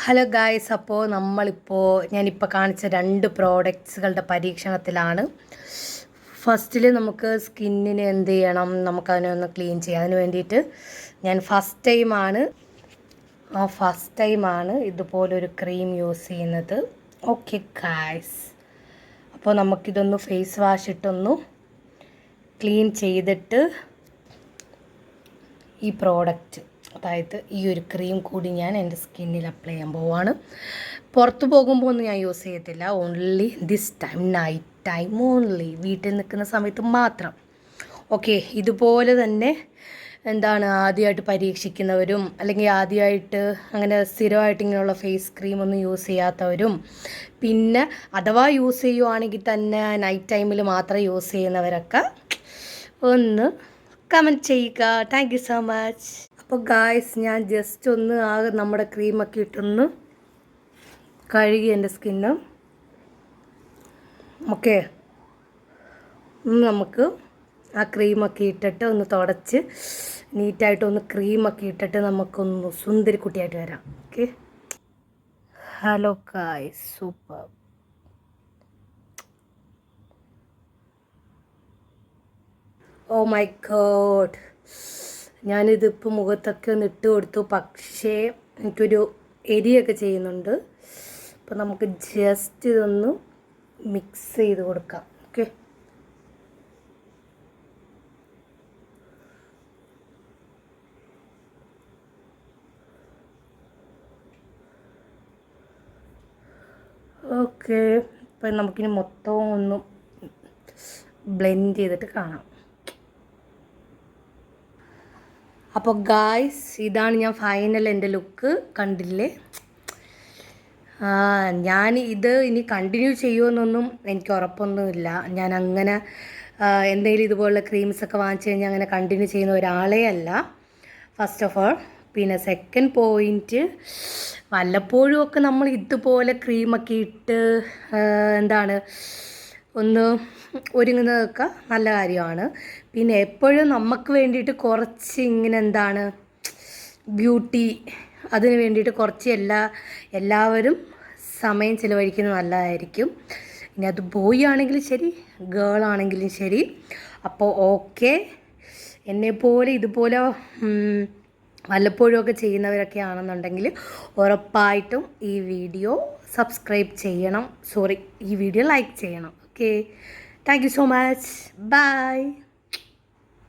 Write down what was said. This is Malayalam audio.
ഹലോ ഗായ്സ്, അപ്പോൾ ഞാനിപ്പോൾ കാണിച്ച 2 പ്രോഡക്റ്റ്സുകളുടെ പരീക്ഷണത്തിലാണ്. ഫസ്റ്റിൽ നമുക്ക് സ്കിന്നിന് എന്ത് ചെയ്യണം, നമുക്കതിനെ ഒന്ന് ക്ലീൻ ചെയ്യാം. അതിന് വേണ്ടിയിട്ട് ഞാൻ ഫസ്റ്റ് ടൈമാണ് ഇതുപോലൊരു ക്രീം യൂസ് ചെയ്യുന്നത്. ഓക്കെ ഗായ്സ്, അപ്പോൾ നമുക്കിതൊന്ന് ഫേസ് വാഷ് ഇട്ടൊന്ന് ക്ലീൻ ചെയ്തിട്ട് ഈ പ്രോഡക്റ്റ്, അതായത് ഈ ഒരു ക്രീം കൂടി ഞാൻ എൻ്റെ സ്കിന്നിൽ അപ്ലൈ ചെയ്യാൻ പോവാണ്. പുറത്ത് പോകുമ്പോൾ ഒന്നും ഞാൻ യൂസ് ചെയ്യത്തില്ല. Only this time, night time only, വീട്ടിൽ നിൽക്കുന്ന സമയത്ത് മാത്രം. ഓക്കെ, ഇതുപോലെ തന്നെ ആദ്യമായിട്ട് പരീക്ഷിക്കുന്നവരും അല്ലെങ്കിൽ ആദ്യമായിട്ട് അങ്ങനെ സ്ഥിരമായിട്ട് ഇങ്ങനെയുള്ള ഫേസ് ക്രീം ഒന്നും യൂസ് ചെയ്യാത്തവരും, പിന്നെ അഥവാ യൂസ് ചെയ്യുവാണെങ്കിൽ തന്നെ നൈറ്റ് ടൈമിൽ മാത്രം യൂസ് ചെയ്യുന്നവരൊക്കെ ഒന്ന് കമൻറ്റ് ചെയ്യുക. Thank you so much. അപ്പോൾ ഗായ്സ്, ഞാൻ ജസ്റ്റ് ഒന്ന് നമ്മുടെ ക്രീമൊക്കെ ഇട്ടൊന്ന് കഴുകി എൻ്റെ സ്കിന്ന്. ഓക്കെ, നമുക്ക് ആ ക്രീമൊക്കെ ഇട്ടിട്ട് ഒന്ന് തുടച്ച് നീറ്റായിട്ടൊന്ന് ക്രീമൊക്കെ ഇട്ടിട്ട് നമുക്കൊന്ന് സുന്ദരി കുട്ടിയായിട്ട് വരാം. Okay, hello guys, super. Oh my god, ഞാനിതിപ്പോൾ മുഖത്തൊക്കെ ഒന്ന് ഇട്ട് കൊടുത്തു, പക്ഷേ എനിക്കൊരു എരിയൊക്കെ ചെയ്യുന്നുണ്ട്. അപ്പോൾ നമുക്ക് ജസ്റ്റ് ഇതൊന്ന് മിക്സ് ചെയ്ത് കൊടുക്കാം. Okay, okay. ഇപ്പം നമുക്കിനി മൊത്തം ഒന്ന് ബ്ലെൻഡ് ചെയ്തിട്ട് കാണാം. അപ്പോൾ ഗായ്സ്, ഇതാണ് ഞാൻ ഫൈനൽ എൻ്റെ ലുക്ക്. കണ്ടില്ലേ? ഞാൻ ഇത് ഇനി കണ്ടിന്യൂ ചെയ്യുമെന്നൊന്നും എനിക്ക് ഉറപ്പൊന്നുമില്ല. ഞാൻ അങ്ങനെ എന്തെങ്കിലും ഇതുപോലുള്ള ക്രീംസൊക്കെ വാങ്ങിച്ചു കഴിഞ്ഞാൽ അങ്ങനെ കണ്ടിന്യൂ ചെയ്യുന്ന ഒരാളേ അല്ല, ഫസ്റ്റ് ഓഫ് ഓൾ. പിന്നെ സെക്കൻഡ് പോയിൻറ്റ്, വല്ലപ്പോഴും ഒക്കെ നമ്മൾ ഇതുപോലെ ക്രീമൊക്കെ ഇട്ട് ഒന്ന് ഒരുങ്ങുന്നതൊക്കെ നല്ല കാര്യമാണ്. പിന്നെ എപ്പോഴും നമുക്ക് വേണ്ടിയിട്ട് കുറച്ച് ഇങ്ങനെ ബ്യൂട്ടി, അതിന് വേണ്ടിയിട്ട് കുറച്ച് എല്ലാവരും സമയം ചിലവഴിക്കുന്നത് നല്ലതായിരിക്കും. ഇനി അത് ബോയ് ആണെങ്കിലും ശരി, ഗേൾ ആണെങ്കിലും ശരി. അപ്പോൾ ഓക്കെ, എന്നെപ്പോലെ ഇതുപോലെ വല്ലപ്പോഴും ഒക്കെ ചെയ്യുന്നവരൊക്കെ ആണെന്നുണ്ടെങ്കിൽ ഉറപ്പായിട്ടും ഈ വീഡിയോ സബ്സ്ക്രൈബ് ചെയ്യണം. ഈ വീഡിയോ ലൈക്ക് ചെയ്യണം. Okay, thank you so much. By.